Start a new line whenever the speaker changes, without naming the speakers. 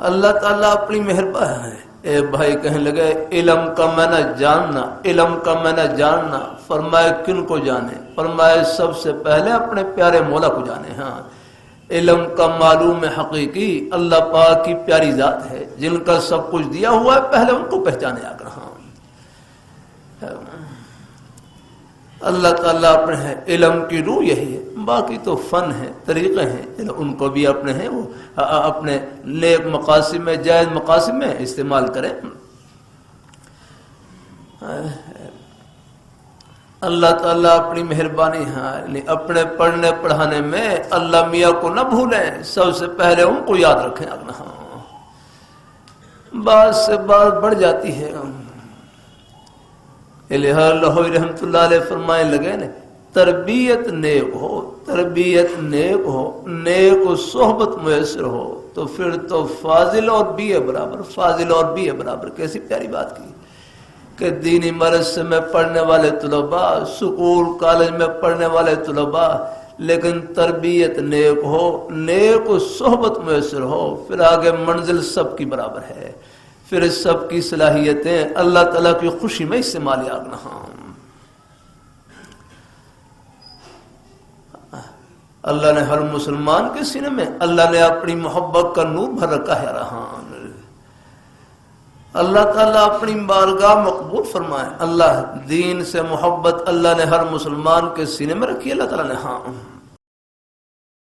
اللہ تعالیٰ اپنی مہربانی ہے. اے بھائی کہنے لگے علم کا میں نہ جاننا، علم کا میں نہ جاننا. فرمائے کن کو جانے؟ فرمائے سب سے پہلے اپنے پیارے مولا کو جانے. ہاں علم کا معلوم حقیقی اللہ پاک کی پیاری ذات ہے، جن کا سب کچھ دیا ہوا ہے، پہلے ان کو پہچانے آ کر. ہاں اللہ تعالیٰ اپنے ہیں، علم کی روح یہی ہے. باقی تو فن ہے، طریقے ہیں، ان کو بھی اپنے ہیں، وہ اپنے نیک مقاصد میں، جائز مقاصد میں استعمال کریں. اللہ تعالیٰ اپنی مہربانی ہے، اپنے پڑھنے پڑھانے میں اللہ میاں کو نہ بھولیں، سب سے پہلے ان کو یاد رکھیں. بات سے بات بڑھ جاتی ہے. لاہوری رحمت اللہ علیہ فرمائے لگے نا، تربیت نیک ہو، تربیت نیک ہو، نیک و صحبت میسر ہو تو پھر تو فاضل اور بی اے برابر، فاضل اور بی اے برابر. کیسی پیاری بات کی کہ دینی مدرسے میں پڑھنے والے طلباء، سکول کالج میں پڑھنے والے طلباء، لیکن تربیت نیک ہو، نیک و صحبت میسر ہو، پھر آگے منزل سب کی برابر ہے. پھر سب کی صلاحیتیں اللہ تعالیٰ کی خوشی میں استعمال آگنا. اللہ نے ہر مسلمان کے سینے میں اللہ نے اپنی محبت کا نور بھر رکھا ہے. اللہ تعالیٰ اپنی بارگاہ مقبول فرمائے. اللہ دین سے محبت اللہ نے ہر مسلمان کے سینے میں رکھی. اللہ تعالیٰ نے